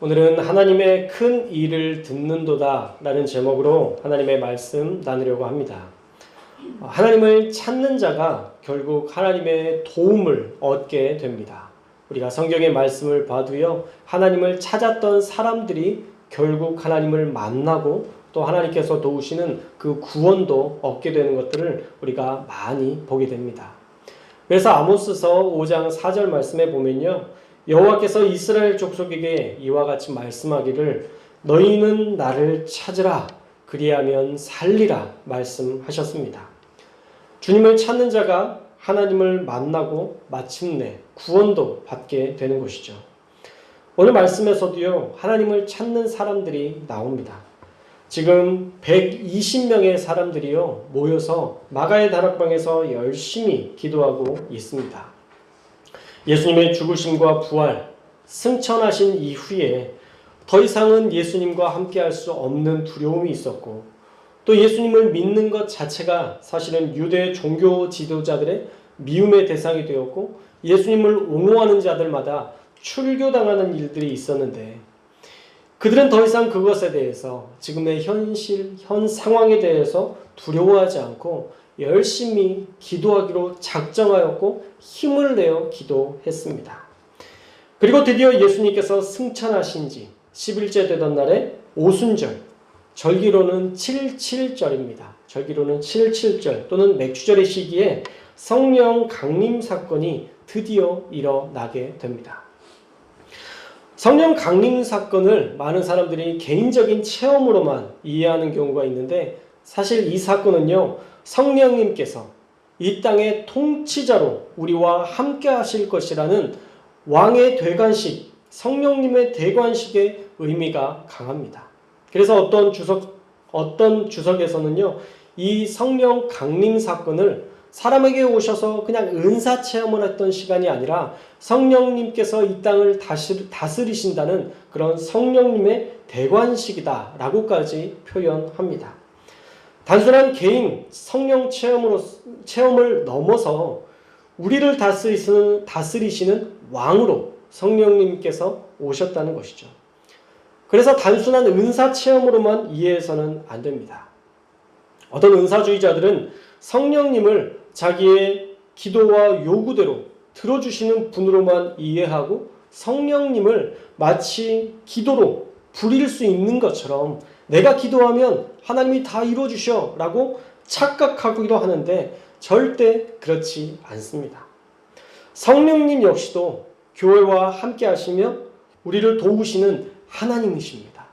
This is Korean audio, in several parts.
오늘은 하나님의 큰 일을 듣는도다 라는 제목으로 하나님의 말씀 나누려고 합니다. 하나님을 찾는 자가 결국 하나님의 도움을 얻게 됩니다. 우리가 성경의 말씀을 봐도요, 하나님을 찾았던 사람들이 결국 하나님을 만나고 또 하나님께서 도우시는 그 구원도 얻게 되는 것들을 우리가 많이 보게 됩니다. 그래서 아모스서 5장 4절 말씀에 보면요, 여호와께서 이스라엘 족속에게 이와 같이 말씀하기를 너희는 나를 찾으라 그리하면 살리라 말씀하셨습니다. 주님을 찾는 자가 하나님을 만나고 마침내 구원도 받게 되는 것이죠. 오늘 말씀에서도요, 하나님을 찾는 사람들이 나옵니다. 지금 120명의 사람들이요 모여서 마가의 다락방에서 열심히 기도하고 있습니다. 예수님의 죽으심과 부활, 승천하신 이후에 더 이상은 예수님과 함께할 수 없는 두려움이 있었고, 또 예수님을 믿는 것 자체가 사실은 유대 종교 지도자들의 미움의 대상이 되었고, 예수님을 옹호하는 자들마다 출교당하는 일들이 있었는데, 그들은 더 이상 그것에 대해서, 지금의 현 상황에 대해서 두려워하지 않고 열심히 기도하기로 작정하였고 힘을 내어 기도했습니다. 그리고 드디어 예수님께서 승천하신 지 10일째 되던 날에 오순절, 절기로는 77절입니다. 절기로는 77절 또는 맥주절의 시기에 성령 강림 사건이 드디어 일어나게 됩니다. 성령 강림 사건을 많은 사람들이 개인적인 체험으로만 이해하는 경우가 있는데, 사실 이 사건은요, 성령님께서 이 땅의 통치자로 우리와 함께 하실 것이라는 왕의 대관식, 성령님의 대관식의 의미가 강합니다. 그래서 어떤 주석에서는요, 이 성령 강림 사건을 사람에게 오셔서 그냥 은사 체험을 했던 시간이 아니라 성령님께서 이 땅을 다스리신다는 그런 성령님의 대관식이다 라고까지 표현합니다. 단순한 개인 성령 체험을 넘어서 우리를 다스리시는 왕으로 성령님께서 오셨다는 것이죠. 그래서 단순한 은사 체험으로만 이해해서는 안 됩니다. 어떤 은사주의자들은 성령님을 자기의 기도와 요구대로 들어주시는 분으로만 이해하고 성령님을 마치 기도로 부릴 수 있는 것처럼 내가 기도하면 하나님이 다 이루어주셔 라고 착각하기도 하는데 절대 그렇지 않습니다. 성령님 역시도 교회와 함께 하시며 우리를 도우시는 하나님이십니다.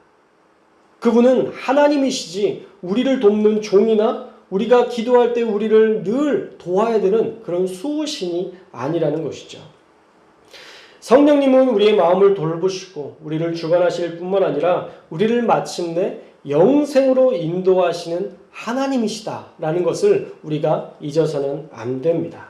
그분은 하나님이시지 우리를 돕는 종이나 우리가 기도할 때 우리를 늘 도와야 되는 그런 수호신이 아니라는 것이죠. 성령님은 우리의 마음을 돌보시고 우리를 주관하실 뿐만 아니라 우리를 마침내 영생으로 인도하시는 하나님이시다라는 것을 우리가 잊어서는 안 됩니다.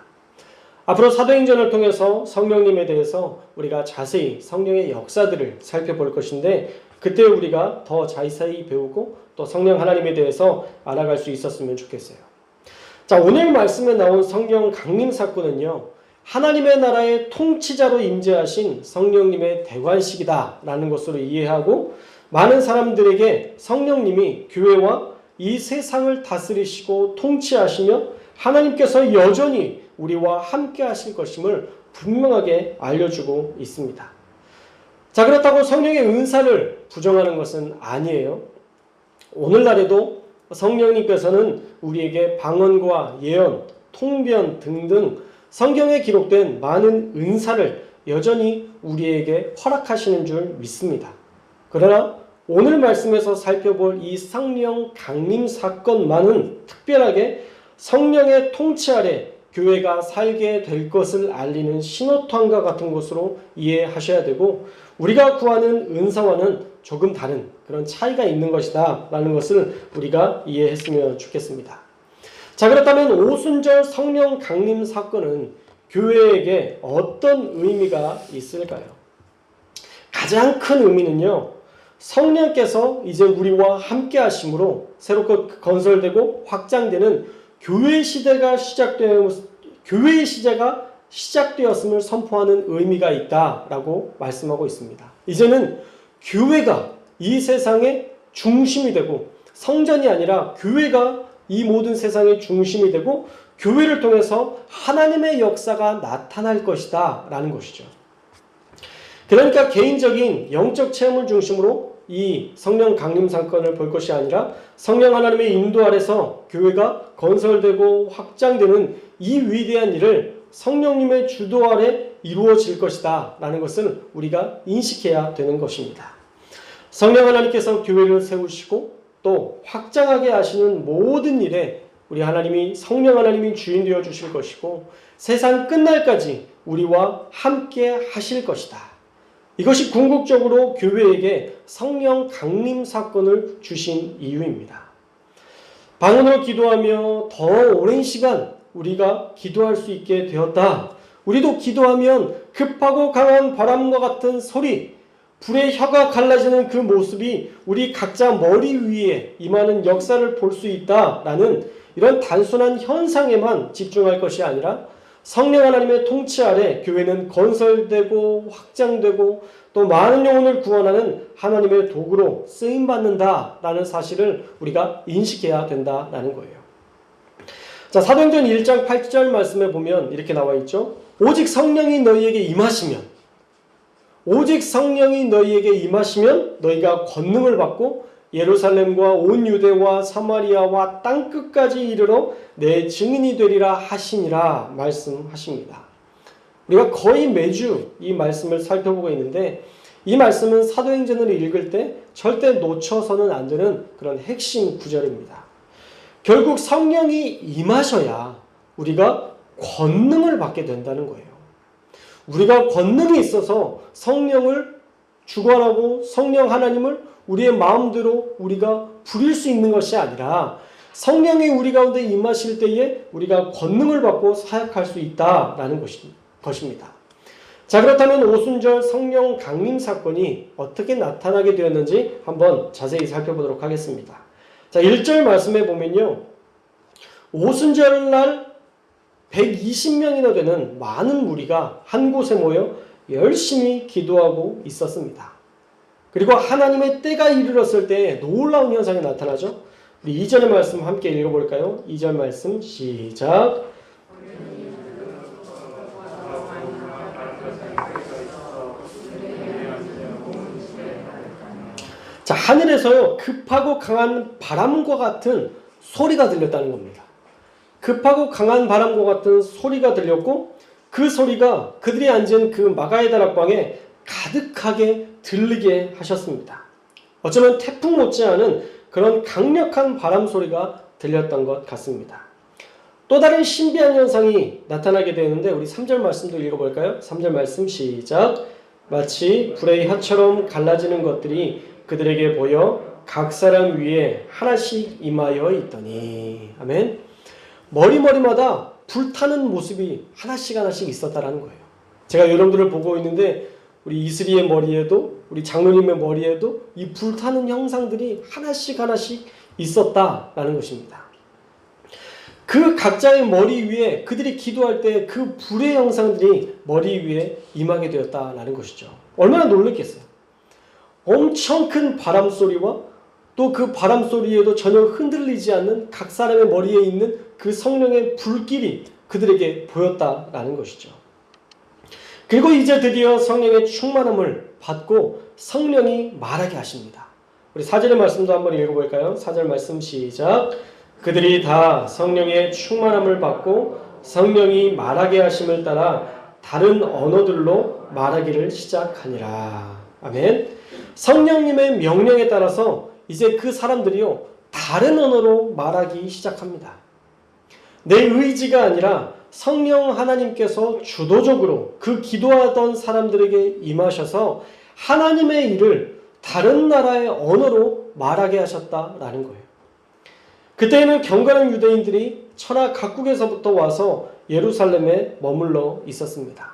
앞으로 사도행전을 통해서 성령님에 대해서 우리가 자세히 성령의 역사들을 살펴볼 것인데, 그때 우리가 더 자세히 배우고 또 성령 하나님에 대해서 알아갈 수 있었으면 좋겠어요. 자, 오늘 말씀에 나온 성령 강림 사건은요, 하나님의 나라의 통치자로 임재하신 성령님의 대관식이다라는 것으로 이해하고, 많은 사람들에게 성령님이 교회와 이 세상을 다스리시고 통치하시며 하나님께서 여전히 우리와 함께 하실 것임을 분명하게 알려주고 있습니다. 자, 그렇다고 성령의 은사를 부정하는 것은 아니에요. 오늘날에도 성령님께서는 우리에게 방언과 예언, 통변 등등 성경에 기록된 많은 은사를 여전히 우리에게 허락하시는 줄 믿습니다. 그러나 오늘 말씀에서 살펴볼 이 성령 강림 사건만은 특별하게 성령의 통치 아래 교회가 살게 될 것을 알리는 신호탄과 같은 것으로 이해하셔야 되고, 우리가 구하는 은사와는 조금 다른 그런 차이가 있는 것이다 라는 것을 우리가 이해했으면 좋겠습니다. 자, 그렇다면 오순절 성령 강림 사건은 교회에게 어떤 의미가 있을까요? 가장 큰 의미는요, 성령께서 이제 우리와 함께 하심으로 새롭게 건설되고 확장되는 교회의 시대가 시작되었음을 선포하는 의미가 있다라고 말씀하고 있습니다. 이제는 교회가 이 세상의 중심이 되고 성전이 아니라 교회가 이 모든 세상의 중심이 되고 교회를 통해서 하나님의 역사가 나타날 것이다 라는 것이죠. 그러니까 개인적인 영적 체험을 중심으로 이 성령 강림 사건을 볼 것이 아니라 성령 하나님의 인도 아래서 교회가 건설되고 확장되는 이 위대한 일을 성령님의 주도 아래 이루어질 것이다 라는 것을 우리가 인식해야 되는 것입니다. 성령 하나님께서 교회를 세우시고 또 확장하게 하시는 모든 일에 우리 하나님이 성령 하나님이 주인 되어 주실 것이고 세상 끝날까지 우리와 함께 하실 것이다. 이것이 궁극적으로 교회에게 성령 강림 사건을 주신 이유입니다. 방언으로 기도하며 더 오랜 시간 우리가 기도할 수 있게 되었다. 우리도 기도하면 급하고 강한 바람과 같은 소리, 불의 혀가 갈라지는 그 모습이 우리 각자 머리 위에 임하는 역사를 볼 수 있다라는 이런 단순한 현상에만 집중할 것이 아니라 성령 하나님의 통치 아래 교회는 건설되고 확장되고 또 많은 영혼을 구원하는 하나님의 도구로 쓰임받는다라는 사실을 우리가 인식해야 된다라는 거예요. 자, 사도행전 1장 8절 말씀에 보면 이렇게 나와 있죠. 오직 성령이 너희에게 임하시면 너희가 권능을 받고 예루살렘과 온 유대와 사마리아와 땅끝까지 이르러 내 증인이 되리라 하시니라 말씀하십니다. 우리가 거의 매주 이 말씀을 살펴보고 있는데 이 말씀은 사도행전을 읽을 때 절대 놓쳐서는 안 되는 그런 핵심 구절입니다. 결국 성령이 임하셔야 우리가 권능을 받게 된다는 거예요. 우리가 권능이 있어서 성령을 주관하고 성령 하나님을 우리의 마음대로 우리가 부릴 수 있는 것이 아니라 성령이 우리 가운데 임하실 때에 우리가 권능을 받고 사역할 수 있다라는 것입니다. 자, 그렇다면 오순절 성령 강림 사건이 어떻게 나타나게 되었는지 한번 자세히 살펴보도록 하겠습니다. 자, 1절 말씀에 보면요. 오순절날 120명이나 되는 많은 무리가 한 곳에 모여 열심히 기도하고 있었습니다. 그리고 하나님의 때가 이르렀을 때 놀라운 현상이 나타나죠. 우리 2절의 말씀 함께 읽어볼까요? 2절 말씀 시작. 자, 하늘에서요 급하고 강한 바람과 같은 소리가 들렸다는 겁니다. 급하고 강한 바람과 같은 소리가 들렸고 그 소리가 그들이 앉은 그 마가의 다락방에 가득하게 들리게 하셨습니다. 어쩌면 태풍 못지않은 그런 강력한 바람 소리가 들렸던 것 같습니다. 또 다른 신비한 현상이 나타나게 되는데 우리 3절 말씀도 읽어볼까요? 3절 말씀 시작. 마치 불의 혀처럼 갈라지는 것들이 그들에게 보여 각 사람 위에 하나씩 임하여 있더니 아멘. 머리마다 불타는 모습이 하나씩 있었다라는 거예요. 제가 여러분들을 보고 있는데 우리 이슬이의 머리에도 우리 장로님의 머리에도 이 불타는 형상들이 하나씩 있었다라는 것입니다. 그 각자의 머리 위에 그들이 기도할 때 그 불의 형상들이 머리 위에 임하게 되었다라는 것이죠. 얼마나 놀랐겠어요. 엄청 큰 바람 소리와 또 그 바람 소리에도 전혀 흔들리지 않는 각 사람의 머리에 있는 그 성령의 불길이 그들에게 보였다라는 것이죠. 그리고 이제 드디어 성령의 충만함을 받고 성령이 말하게 하십니다. 우리 4절의 말씀도 한번 읽어볼까요? 4절 말씀 시작. 그들이 다 성령의 충만함을 받고 성령이 말하게 하심을 따라 다른 언어들로 말하기를 시작하니라. 아멘. 성령님의 명령에 따라서 이제 그 사람들이요 다른 언어로 말하기 시작합니다. 내 의지가 아니라 성령 하나님께서 주도적으로 그 기도하던 사람들에게 임하셔서 하나님의 일을 다른 나라의 언어로 말하게 하셨다라는 거예요. 그때에는 경건한 유대인들이 천하 각국에서부터 와서 예루살렘에 머물러 있었습니다.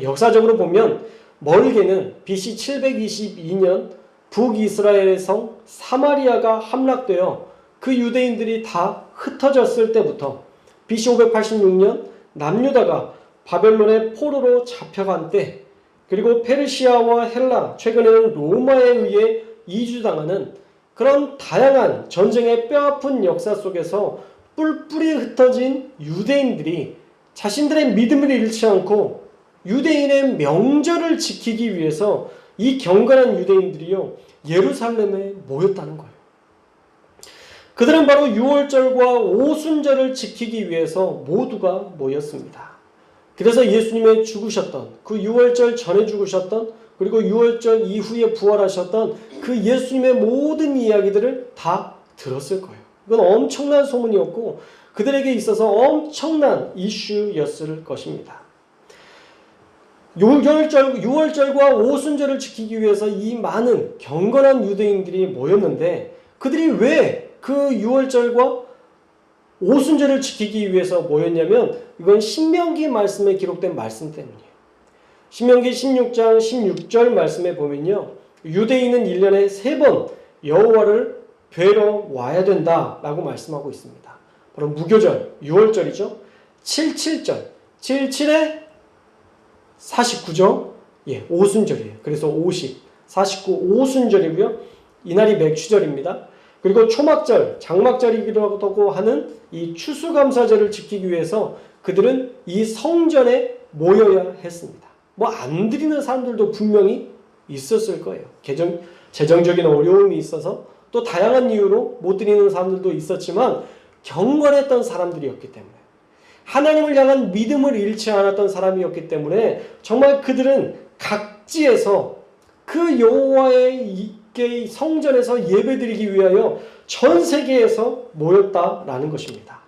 역사적으로 보면 멀게는 BC 722년 북이스라엘의 성 사마리아가 함락되어 그 유대인들이 다 흩어졌을 때부터 BC 586년 남유다가 바벨론의 포로로 잡혀간 때 그리고 페르시아와 헬라, 최근에는 로마에 의해 이주당하는 그런 다양한 전쟁의 뼈아픈 역사 속에서 뿔뿔이 흩어진 유대인들이 자신들의 믿음을 잃지 않고 유대인의 명절을 지키기 위해서 이 경건한 유대인들이요 예루살렘에 모였다는 거예요. 그들은 바로 유월절과 오순절을 지키기 위해서 모두가 모였습니다. 그래서 예수님의 죽으셨던 그 유월절 전에 죽으셨던 그리고 유월절 이후에 부활하셨던 그 예수님의 모든 이야기들을 다 들었을 거예요. 이건 엄청난 소문이었고 그들에게 있어서 엄청난 이슈였을 것입니다. 유월절과 오순절을 지키기 위해서 이 많은 경건한 유대인들이 모였는데 그들이 왜 그 유월절과 오순절을 지키기 위해서 모였냐면 이건 신명기 말씀에 기록된 말씀 때문이에요. 신명기 16장 16절 말씀에 보면요. 유대인은 1년에 3번 여호와를 뵈러 와야 된다라고 말씀하고 있습니다. 바로 무교절, 유월절이죠. 77절, 77에 49죠. 예, 오순절이에요. 그래서 50, 49, 오순절이고요. 이날이 맥추절입니다. 그리고 초막절, 장막절이기도 하는 이 추수감사절을 지키기 위해서 그들은 이 성전에 모여야 했습니다. 뭐 안 드리는 사람들도 분명히 있었을 거예요. 재정적인 어려움이 있어서 또 다양한 이유로 못 드리는 사람들도 있었지만 경건했던 사람들이었기 때문에 하나님을 향한 믿음을 잃지 않았던 사람이었기 때문에 정말 그들은 각지에서 그 여호와의 성전에서 예배드리기 위하여 전 세계에서 모였다라는 것입니다.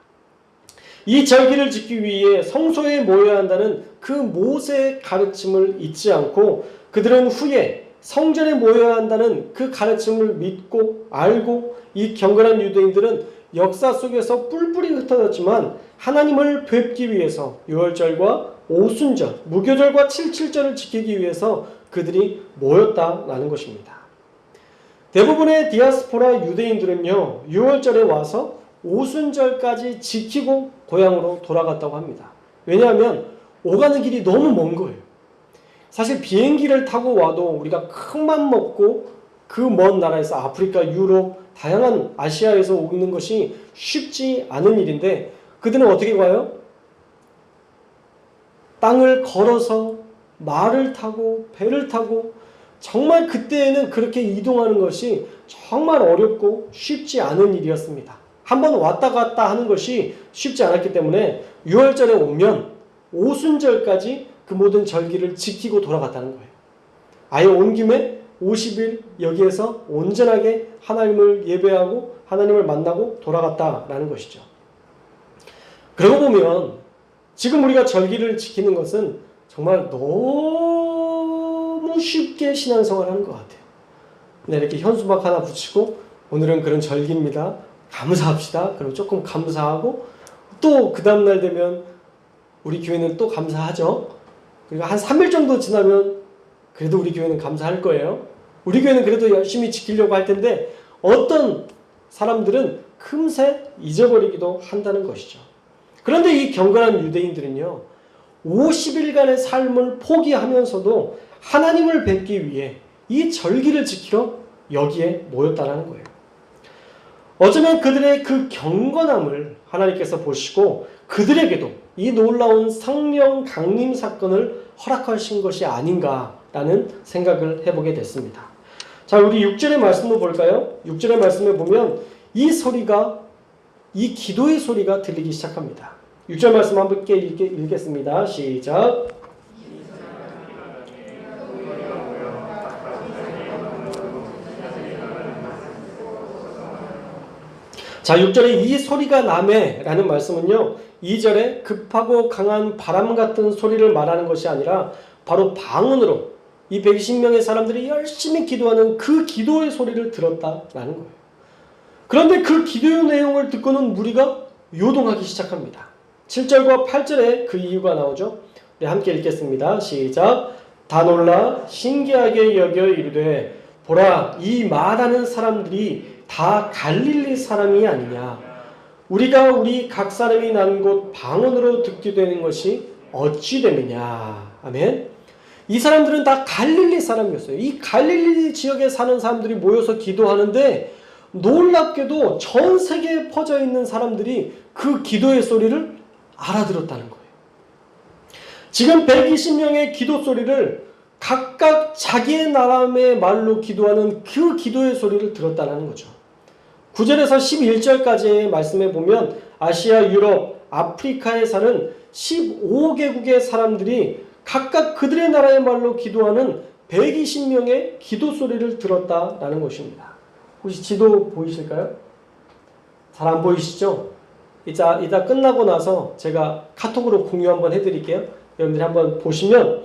이 절기를 지키기 위해 성소에 모여야 한다는 그 모세의 가르침을 잊지 않고 그들은 후에 성전에 모여야 한다는 그 가르침을 믿고 알고 이 경건한 유대인들은 역사 속에서 뿔뿔이 흩어졌지만 하나님을 뵙기 위해서 유월절과 오순절, 무교절과 칠칠절을 지키기 위해서 그들이 모였다라는 것입니다. 대부분의 디아스포라 유대인들은요, 유월절에 와서 오순절까지 지키고 고향으로 돌아갔다고 합니다. 왜냐하면 오가는 길이 너무 먼 거예요. 사실 비행기를 타고 와도 우리가 큰맘 먹고 그 먼 나라에서 아프리카, 유럽, 다양한 아시아에서 오는 것이 쉽지 않은 일인데 그들은 어떻게 가요? 땅을 걸어서 말을 타고 배를 타고 정말 그때에는 그렇게 이동하는 것이 정말 어렵고 쉽지 않은 일이었습니다. 한번 왔다 갔다 하는 것이 쉽지 않았기 때문에 유월절에 오면 오순절까지 그 모든 절기를 지키고 돌아갔다는 거예요. 아예 온 김에 50일 여기에서 온전하게 하나님을 예배하고 하나님을 만나고 돌아갔다라는 것이죠. 그러고 보면 지금 우리가 절기를 지키는 것은 정말 너무 쉽게 신앙생활을 하는 것 같아요. 그냥 이렇게 현수막 하나 붙이고 오늘은 그런 절기입니다. 감사합시다. 그럼 조금 감사하고 또 그 다음날 되면 우리 교회는 또 감사하죠. 그리고 한 3일 정도 지나면 그래도 우리 교회는 감사할 거예요. 우리 교회는 그래도 열심히 지키려고 할 텐데 어떤 사람들은 금세 잊어버리기도 한다는 것이죠. 그런데 이 경건한 유대인들은요. 50일간의 삶을 포기하면서도 하나님을 뵙기 위해 이 절기를 지키러 여기에 모였다는 거예요. 어쩌면 그들의 그 경건함을 하나님께서 보시고 그들에게도 이 놀라운 성령 강림 사건을 허락하신 것이 아닌가라는 생각을 해보게 됐습니다. 자, 우리 6절의 말씀도 볼까요? 6절의 말씀에 보면 이 소리가, 이 기도의 소리가 들리기 시작합니다. 6절 말씀 함께 읽겠습니다. 시작. 자, 6절에 이 소리가 나매 라는 말씀은요, 2절에 급하고 강한 바람 같은 소리를 말하는 것이 아니라 바로 방언으로 이 120명의 사람들이 열심히 기도하는 그 기도의 소리를 들었다라는 거예요. 그런데 그 기도의 내용을 듣고는 무리가 요동하기 시작합니다. 7절과 8절에 그 이유가 나오죠. 네, 함께 읽겠습니다. 시작. 다 놀라 신기하게 여겨 이르되 보라, 이 말하는 사람들이 다 갈릴리 사람이 아니냐. 우리가 우리 각 사람이 난 곳 방언으로 듣게 되는 것이 어찌 되느냐. 아멘. 이 사람들은 다 갈릴리 사람이었어요. 이 갈릴리 지역에 사는 사람들이 모여서 기도하는데 놀랍게도 전 세계에 퍼져 있는 사람들이 그 기도의 소리를 알아들었다는 거예요. 지금 120명의 기도 소리를 각각 자기의 나라의 말로 기도하는 그 기도의 소리를 들었다는 거죠. 9절에서 11절까지의 말씀에 보면 아시아, 유럽, 아프리카에 사는 15개국의 사람들이 각각 그들의 나라의 말로 기도하는 120명의 기도 소리를 들었다라는 것입니다. 혹시 지도 보이실까요? 잘 안 보이시죠? 이따 끝나고 나서 제가 카톡으로 공유 한번 해드릴게요. 여러분들이 한번 보시면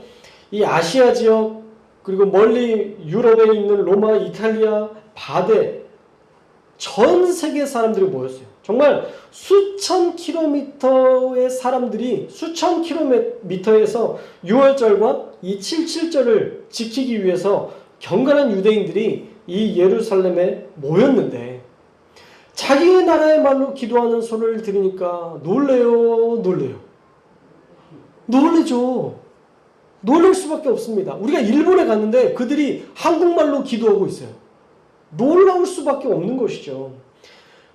이 아시아 지역 그리고 멀리 유럽에 있는 로마, 이탈리아, 바데 전 세계 사람들이 모였어요. 정말 수천 킬로미터의 사람들이 수천 킬로미터에서 6월절과 이 77절을 지키기 위해서 경건한 유대인들이 이 예루살렘에 모였는데 자기의 나라의 말로 기도하는 소리를 들으니까 놀래요. 놀래죠. 놀랄 수밖에 없습니다. 우리가 일본에 갔는데 그들이 한국말로 기도하고 있어요. 놀라울 수밖에 없는 것이죠.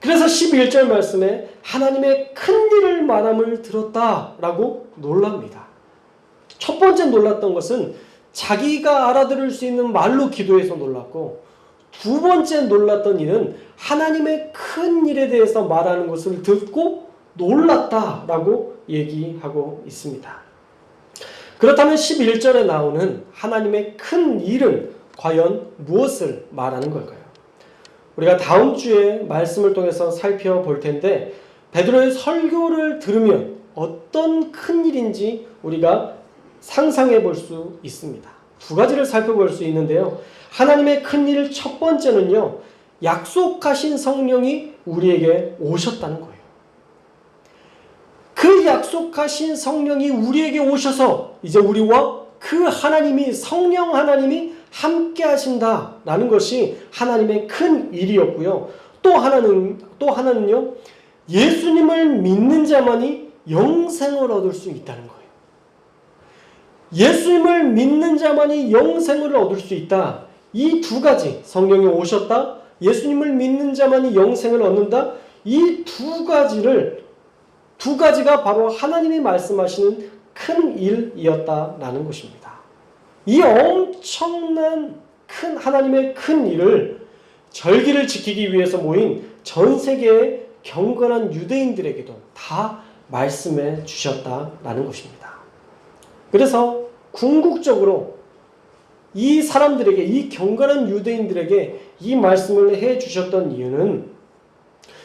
그래서 11절 말씀에 하나님의 큰 일을 말함을 들었다라고 놀랍니다. 첫 번째 놀랐던 것은 자기가 알아들을 수 있는 말로 기도해서 놀랐고, 두 번째 놀랐던 일은 하나님의 큰 일에 대해서 말하는 것을 듣고 놀랐다라고 얘기하고 있습니다. 그렇다면 11절에 나오는 하나님의 큰 일은 과연 무엇을 말하는 걸까요? 우리가 다음 주에 말씀을 통해서 살펴볼 텐데 베드로의 설교를 들으면 어떤 큰 일인지 우리가 상상해 볼 수 있습니다. 두 가지를 살펴볼 수 있는데요. 하나님의 큰 일 첫 번째는요, 약속하신 성령이 우리에게 오셨다는 거예요. 그 약속하신 성령이 우리에게 오셔서 이제 우리와 그 하나님이, 성령 하나님이 함께 하신다라는 것이 하나님의 큰 일이었고요. 또 하나는요, 예수님을 믿는 자만이 영생을 얻을 수 있다는 거예요. 예수님을 믿는 자만이 영생을 얻을 수 있다. 이 두 가지, 성령이 오셨다, 예수님을 믿는 자만이 영생을 얻는다. 이 두 가지가 바로 하나님이 말씀하시는 큰 일이었다라는 것입니다. 이 엄청난 큰 하나님의 큰 일을 절기를 지키기 위해서 모인 전 세계의 경건한 유대인들에게도 다 말씀해 주셨다라는 것입니다. 그래서 궁극적으로 이 사람들에게, 이 경건한 유대인들에게 이 말씀을 해 주셨던 이유는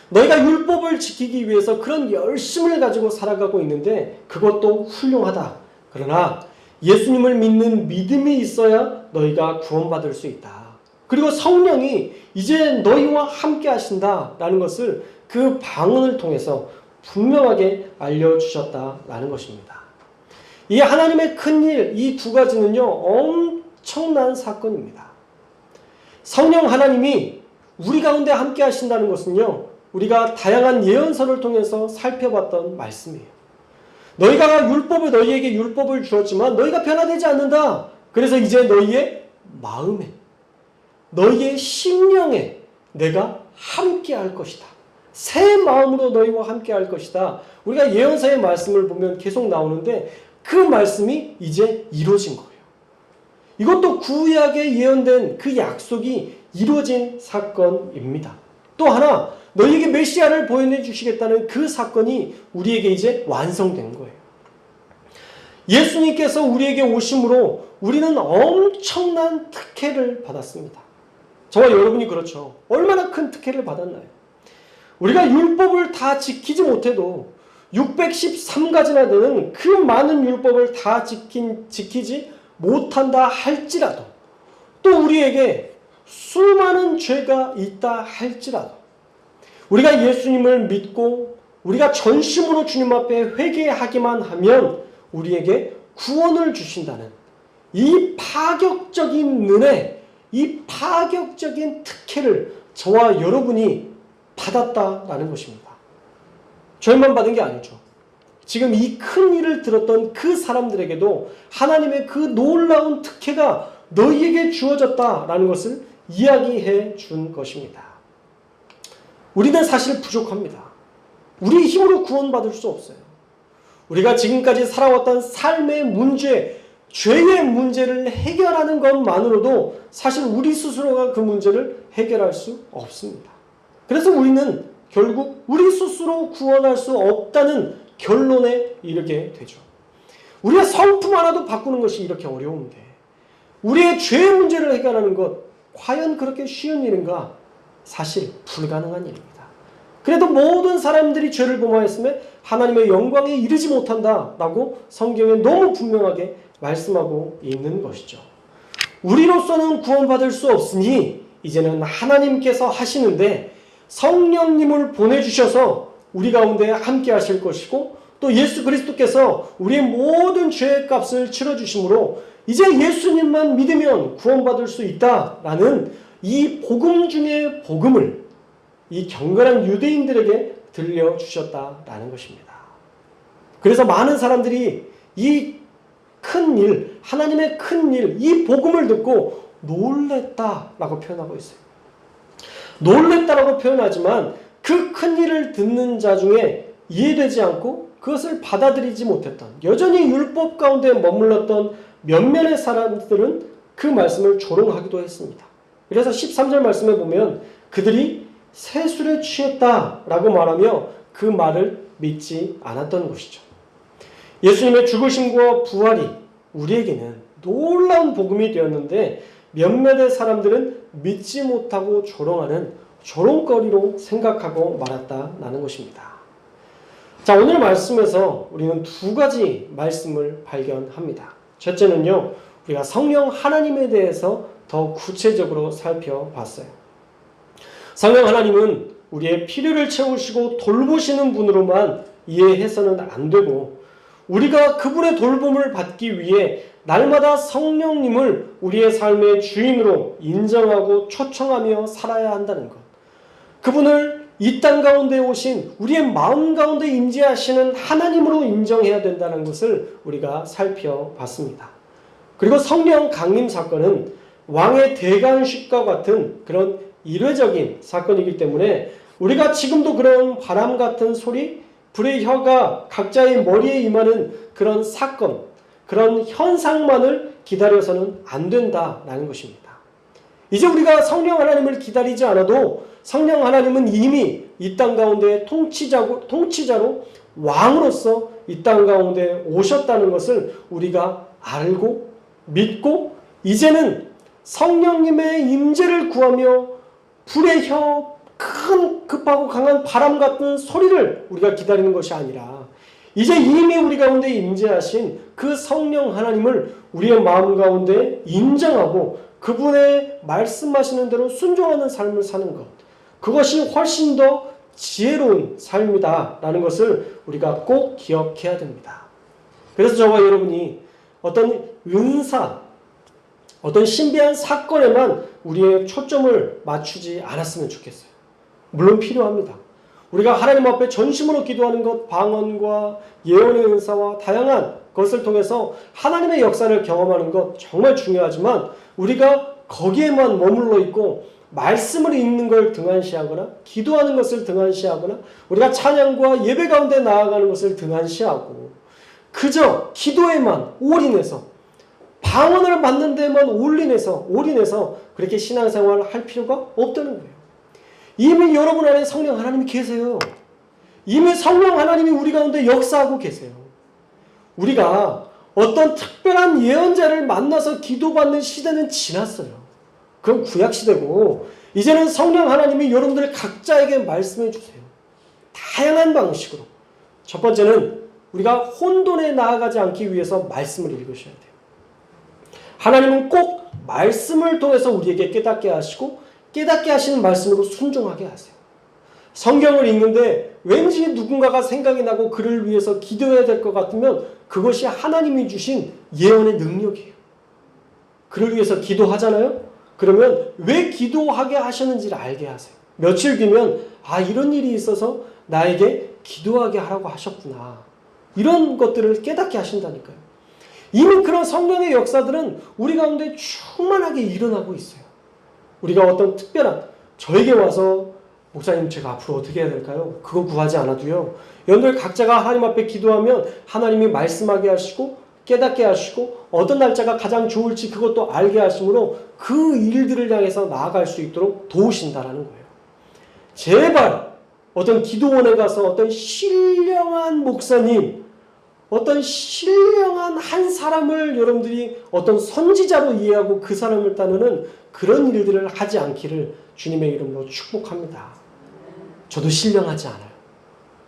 너희가 율법을 지키기 위해서 그런 열심을 가지고 살아가고 있는데 그것도 훌륭하다. 그러나 예수님을 믿는 믿음이 있어야 너희가 구원받을 수 있다. 그리고 성령이 이제 너희와 함께 하신다라는 것을 그 방언을 통해서 분명하게 알려주셨다라는 것입니다. 이 하나님의 큰 일, 이 두 가지는요, 엄청난 사건입니다. 성령 하나님이 우리 가운데 함께 하신다는 것은요, 우리가 다양한 예언서를 통해서 살펴봤던 말씀이에요. 너희가 너희에게 율법을 주었지만 너희가 변화되지 않는다. 그래서 이제 너희의 마음에, 너희의 심령에 내가 함께 할 것이다. 새 마음으로 너희와 함께 할 것이다. 우리가 예언서의 말씀을 보면 계속 나오는데 그 말씀이 이제 이루어진 거예요. 이것도 구약에 예언된 그 약속이 이루어진 사건입니다. 또 하나, 너희에게 메시아를 보여주시겠다는 그 사건이 우리에게 이제 완성된 거예요. 예수님께서 우리에게 오심으로 우리는 엄청난 특혜를 받았습니다. 저와 여러분이 그렇죠. 얼마나 큰 특혜를 받았나요? 우리가 율법을 다 지키지 못해도 613가지나 되는 그 많은 율법을 다 지키지 못한다 할지라도, 또 우리에게 수많은 죄가 있다 할지라도 우리가 예수님을 믿고 우리가 전심으로 주님 앞에 회개하기만 하면 우리에게 구원을 주신다는 이 파격적인 은혜, 이 파격적인 특혜를 저와 여러분이 받았다라는 것입니다. 저희만 받은 게 아니죠. 지금 이 큰 일을 들었던 그 사람들에게도 하나님의 그 놀라운 특혜가 너희에게 주어졌다라는 것을 이야기해 준 것입니다. 우리는 사실 부족합니다. 우리 힘으로 구원받을 수 없어요. 우리가 지금까지 살아왔던 삶의 문제, 죄의 문제를 해결하는 것만으로도 사실 우리 스스로가 그 문제를 해결할 수 없습니다. 그래서 우리는 결국 우리 스스로 구원할 수 없다는 결론에 이르게 되죠. 우리의 성품 하나도 바꾸는 것이 이렇게 어려운데 우리의 죄의 문제를 해결하는 것 과연 그렇게 쉬운 일인가? 사실 불가능한 일입니다. 그래도 모든 사람들이 죄를 범하였음에 하나님의 영광에 이르지 못한다라고 성경에 너무 분명하게 말씀하고 있는 것이죠. 우리로서는 구원받을 수 없으니 이제는 하나님께서 하시는데 성령님을 보내주셔서 우리 가운데 함께 하실 것이고 또 예수 그리스도께서 우리의 모든 죄의 값을 치러주심으로 이제 예수님만 믿으면 구원받을 수 있다라는 이 복음 중의 복음을 이 경건한 유대인들에게 들려주셨다라는 것입니다. 그래서 많은 사람들이 이 큰 일, 하나님의 큰 일, 이 복음을 듣고 놀랬다라고 표현하고 있어요. 놀랬다라고 표현하지만 그 큰 일을 듣는 자 중에 이해되지 않고 그것을 받아들이지 못했던, 여전히 율법 가운데 머물렀던 몇몇의 사람들은 그 말씀을 조롱하기도 했습니다. 그래서 13절 말씀에 보면 그들이 세술에 취했다라고 말하며 그 말을 믿지 않았던 것이죠. 예수님의 죽으심과 부활이 우리에게는 놀라운 복음이 되었는데 몇몇의 사람들은 믿지 못하고 조롱하는 조롱거리로 생각하고 말았다라는 것입니다. 자, 오늘 말씀에서 우리는 두 가지 말씀을 발견합니다. 첫째는요, 우리가 성령 하나님에 대해서 더 구체적으로 살펴봤어요. 성령 하나님은 우리의 필요를 채우시고 돌보시는 분으로만 이해해서는 안 되고 우리가 그분의 돌봄을 받기 위해 날마다 성령님을 우리의 삶의 주인으로 인정하고 초청하며 살아야 한다는 것. 그분을 이 땅 가운데 오신 우리의 마음 가운데 임재하시는 하나님으로 인정해야 된다는 것을 우리가 살펴봤습니다. 그리고 성령 강림 사건은 왕의 대관식과 같은 그런 일회적인 사건이기 때문에 우리가 지금도 그런 바람 같은 소리, 불의 혀가 각자의 머리에 임하는 그런 사건, 그런 현상만을 기다려서는 안 된다라는 것입니다. 이제 우리가 성령 하나님을 기다리지 않아도 성령 하나님은 이미 이 땅 가운데 통치자로 왕으로서 이 땅 가운데 오셨다는 것을 우리가 알고 믿고 이제는 성령님의 임재를 구하며 불의 혀, 큰 급하고 강한 바람 같은 소리를 우리가 기다리는 것이 아니라 이제 이미 우리 가운데 임재하신 그 성령 하나님을 우리의 마음 가운데 인정하고 그분의 말씀하시는 대로 순종하는 삶을 사는 것, 그것이 훨씬 더 지혜로운 삶이다라는 것을 우리가 꼭 기억해야 됩니다. 그래서 저와 여러분이 어떤 은사, 어떤 신비한 사건에만 우리의 초점을 맞추지 않았으면 좋겠어요. 물론 필요합니다. 우리가 하나님 앞에 전심으로 기도하는 것, 방언과 예언의 은사와 다양한 것을 통해서 하나님의 역사를 경험하는 것 정말 중요하지만 우리가 거기에만 머물러 있고 말씀을 읽는 걸 등한시하거나 기도하는 것을 등한시하거나 우리가 찬양과 예배 가운데 나아가는 것을 등한시하고 그저 기도에만 올인해서 방언을 받는 데만 올인해서 그렇게 신앙생활을 할 필요가 없다는 거예요. 이미 여러분 안에 성령 하나님이 계세요. 이미 성령 하나님이 우리 가운데 역사하고 계세요. 우리가 어떤 특별한 예언자를 만나서 기도받는 시대는 지났어요. 그건 구약시대고 이제는 성령 하나님이 여러분들 각자에게 말씀해 주세요. 다양한 방식으로. 첫 번째는 우리가 혼돈에 나아가지 않기 위해서 말씀을 읽으셔야 돼요. 하나님은 꼭 말씀을 통해서 우리에게 깨닫게 하시고 깨닫게 하시는 말씀으로 순종하게 하세요. 성경을 읽는데 왠지 누군가가 생각이 나고 그를 위해서 기도해야 될 것 같으면 그것이 하나님이 주신 예언의 능력이에요. 그를 위해서 기도하잖아요. 그러면 왜 기도하게 하셨는지를 알게 하세요. 며칠 뒤면 이런 일이 있어서 나에게 기도하게 하라고 하셨구나. 이런 것들을 깨닫게 하신다니까요. 이미 그런 성령의 역사들은 우리 가운데 충만하게 일어나고 있어요. 우리가 어떤 특별한, 저에게 와서 목사님 제가 앞으로 어떻게 해야 될까요? 그거 구하지 않아도요. 여러분들 각자가 하나님 앞에 기도하면 하나님이 말씀하게 하시고 깨닫게 하시고 어떤 날짜가 가장 좋을지 그것도 알게 하심으로 그 일들을 향해서 나아갈 수 있도록 도우신다라는 거예요. 제발 어떤 기도원에 가서 어떤 신령한 목사님, 어떤 신령한 한 사람을 여러분들이 어떤 선지자로 이해하고 그 사람을 따르는 그런 일들을 하지 않기를 주님의 이름으로 축복합니다. 저도 신령하지 않아요.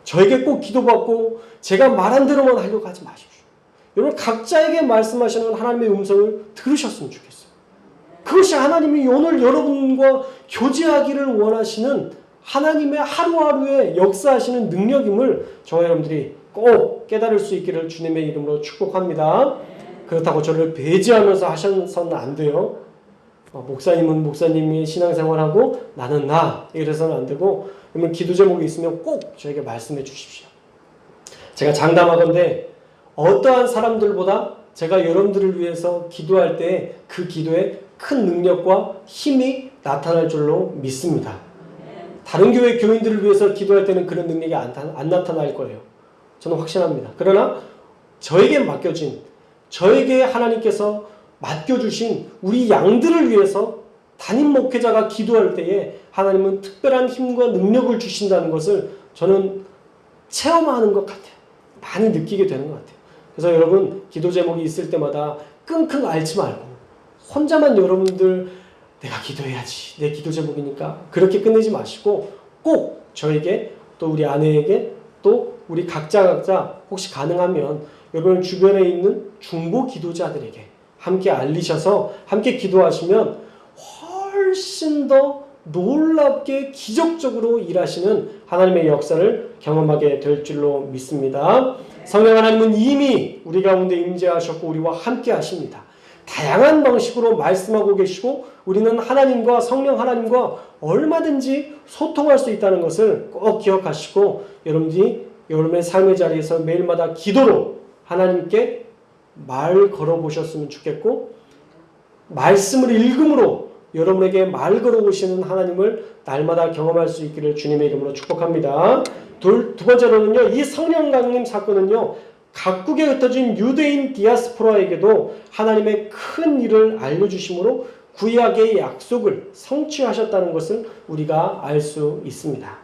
저에게 꼭 기도받고 제가 말한 대로만 하려고 하지 마십시오. 여러분 각자에게 말씀하시는 하나님의 음성을 들으셨으면 좋겠어요. 그것이 하나님이 오늘 여러분과 교제하기를 원하시는 하나님의 하루하루에 역사하시는 능력임을 저와 여러분들이 꼭 깨달을 수 있기를 주님의 이름으로 축복합니다. 그렇다고 저를 배제하면서 하셔서는 안 돼요. 목사님은 목사님이 신앙생활하고 나는 나 이래서는 안 되고, 그러면 기도 제목이 있으면 꼭 저에게 말씀해 주십시오. 제가 장담하건대 어떠한 사람들보다 제가 여러분들을 위해서 기도할 때 그 기도에 큰 능력과 힘이 나타날 줄로 믿습니다. 다른 교회 교인들을 위해서 기도할 때는 그런 능력이 안 나타날 거예요. 저는 확신합니다. 그러나 저에게 맡겨진, 저에게 하나님께서 맡겨주신 우리 양들을 위해서 담임 목회자가 기도할 때에 하나님은 특별한 힘과 능력을 주신다는 것을 저는 체험하는 것 같아요. 많이 느끼게 되는 것 같아요. 그래서 여러분 기도 제목이 있을 때마다 끙끙 앓지 말고 혼자만 여러분들 내가 기도해야지, 내 기도 제목이니까 그렇게 끝내지 마시고 꼭 저에게 또 우리 아내에게 또 우리 각자 혹시 가능하면 여러분 주변에 있는 중보 기도자들에게 함께 알리셔서 함께 기도하시면 훨씬 더 놀랍게 기적적으로 일하시는 하나님의 역사를 경험하게 될 줄로 믿습니다. 성령 하나님은 이미 우리 가운데 임재하셨고 우리와 함께 하십니다. 다양한 방식으로 말씀하고 계시고 우리는 하나님과 성령 하나님과 얼마든지 소통할 수 있다는 것을 꼭 기억하시고 여러분들이 여러분의 삶의 자리에서 매일마다 기도로 하나님께 말 걸어보셨으면 좋겠고, 말씀을 읽음으로 여러분에게 말 걸어오시는 하나님을 날마다 경험할 수 있기를 주님의 이름으로 축복합니다. 두 번째로는요, 이 성령 강림 사건은요, 각국에 흩어진 유대인 디아스포라에게도 하나님의 큰 일을 알려주심으로 구약의 약속을 성취하셨다는 것을 우리가 알 수 있습니다.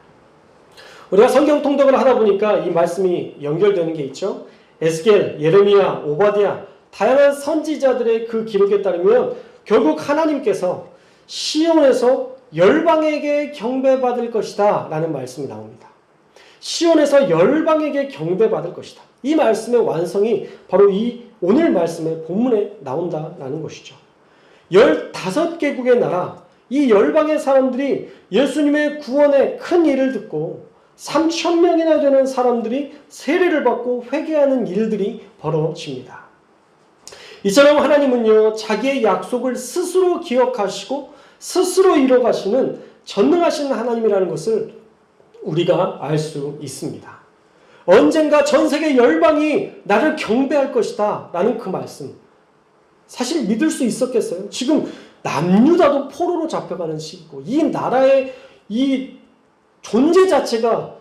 우리가 성경 통독을 하다 보니까 이 말씀이 연결되는 게 있죠. 에스겔, 예레미야, 오바댜 다양한 선지자들의 그 기록에 따르면 결국 하나님께서 시온에서 열방에게 경배받을 것이다 라는 말씀이 나옵니다. 시온에서 열방에게 경배받을 것이다. 이 말씀의 완성이 바로 이 오늘 말씀의 본문에 나온다라는 것이죠. 15개국의 나라, 이 열방의 사람들이 예수님의 구원의 큰 일을 듣고 3,000명이나 되는 사람들이 세례를 받고 회개하는 일들이 벌어집니다. 이처럼 하나님은요, 자기의 약속을 스스로 기억하시고 스스로 이뤄가시는 전능하신 하나님이라는 것을 우리가 알 수 있습니다. 언젠가 전 세계 열방이 나를 경배할 것이다 라는 그 말씀, 사실 믿을 수 있었겠어요? 지금 남유다도 포로로 잡혀가는 시기고 이 나라의 이 존재 자체가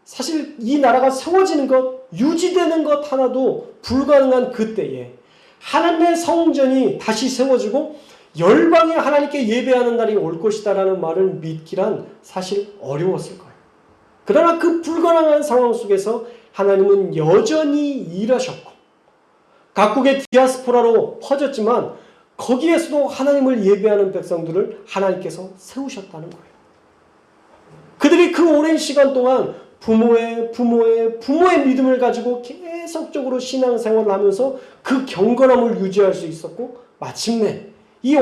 사실 이 나라가 세워지는 것, 유지되는 것 하나도 불가능한 그때에 하나님의 성전이 다시 세워지고 열방이 하나님께 예배하는 날이 올 것이다 라는 말을 믿기란 사실 어려웠을 거예요. 그러나 그 불가능한 상황 속에서 하나님은 여전히 일하셨고 각국의 디아스포라로 퍼졌지만 거기에서도 하나님을 예배하는 백성들을 하나님께서 세우셨다는 거예요. 그들이 그 오랜 시간 동안 부모의 믿음을 가지고 계속적으로 신앙생활을 하면서 그 경건함을 유지할 수 있었고 마침내 이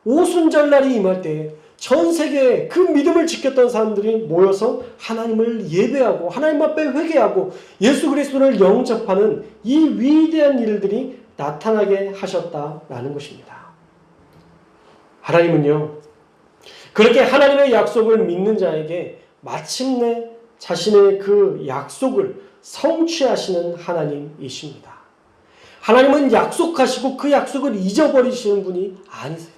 오순절날이 임할 때 전 세계에 그 믿음을 지켰던 사람들이 모여서 하나님을 예배하고 하나님 앞에 회개하고 예수 그리스도를 영접하는 이 위대한 일들이 나타나게 하셨다라는 것입니다. 하나님은요, 그렇게 하나님의 약속을 믿는 자에게 마침내 자신의 그 약속을 성취하시는 하나님이십니다. 하나님은 약속하시고 그 약속을 잊어버리시는 분이 아니세요.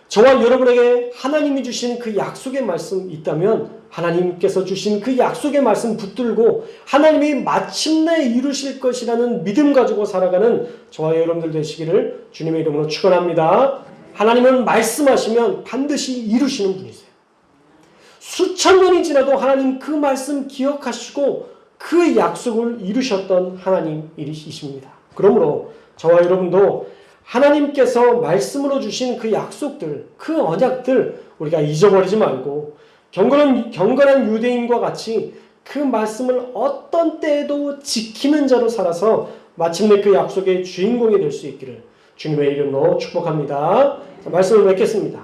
저와 여러분에게 하나님이 주신 그 약속의 말씀 있다면 하나님께서 주신 그 약속의 말씀 붙들고 하나님이 마침내 이루실 것이라는 믿음 가지고 살아가는 저와 여러분들 되시기를 주님의 이름으로 축원합니다. 하나님은 말씀하시면 반드시 이루시는 분이세요. 수천 년이 지나도 하나님 그 말씀 기억하시고 그 약속을 이루셨던 하나님이십니다. 그러므로 저와 여러분도 하나님께서 말씀으로 주신 그 약속들, 그 언약들 우리가 잊어버리지 말고 경건한 유대인과 같이 그 말씀을 어떤 때에도 지키는 자로 살아서 마침내 그 약속의 주인공이 될 수 있기를 주님의 이름으로 축복합니다. 자, 말씀을 맺겠습니다.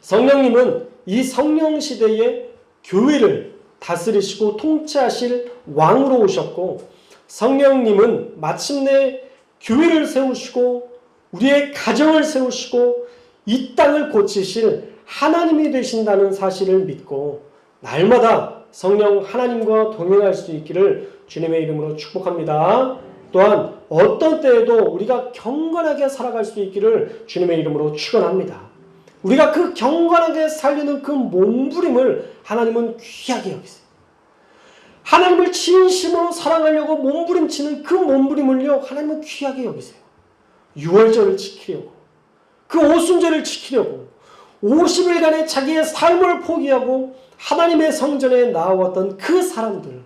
성령님은 이 성령 시대에 교회를 다스리시고 통치하실 왕으로 오셨고, 성령님은 마침내 교회를 세우시고 우리의 가정을 세우시고 이 땅을 고치실 하나님이 되신다는 사실을 믿고 날마다 성령 하나님과 동행할 수 있기를 주님의 이름으로 축복합니다. 또한 어떤 때에도 우리가 경건하게 살아갈 수 있기를 주님의 이름으로 축원합니다. 우리가 그 경건하게 살려는 그 몸부림을 하나님은 귀하게 여기세요. 하나님을 진심으로 사랑하려고 몸부림치는 그 몸부림을요, 하나님은 귀하게 여기세요. 유월절을 지키려고, 그 오순절을 지키려고 50일간의 자기의 삶을 포기하고 하나님의 성전에 나아왔던 그 사람들,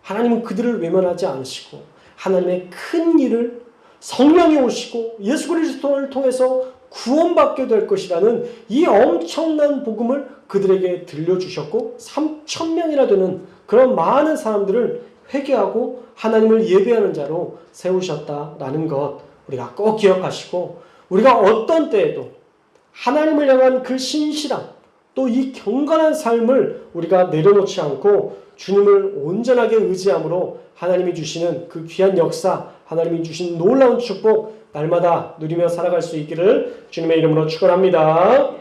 하나님은 그들을 외면하지 않으시고 하나님의 큰 일을 성령이 오시고 예수 그리스도를 통해서 구원받게 될 것이라는 이 엄청난 복음을 그들에게 들려주셨고 3,000명이나 되는 그런 많은 사람들을 회개하고 하나님을 예배하는 자로 세우셨다라는 것 우리가 꼭 기억하시고, 우리가 어떤 때에도 하나님을 향한 그 신실함 또 이 경건한 삶을 우리가 내려놓지 않고 주님을 온전하게 의지함으로 하나님이 주시는 그 귀한 역사, 하나님이 주신 놀라운 축복 날마다 누리며 살아갈 수 있기를 주님의 이름으로 축원합니다.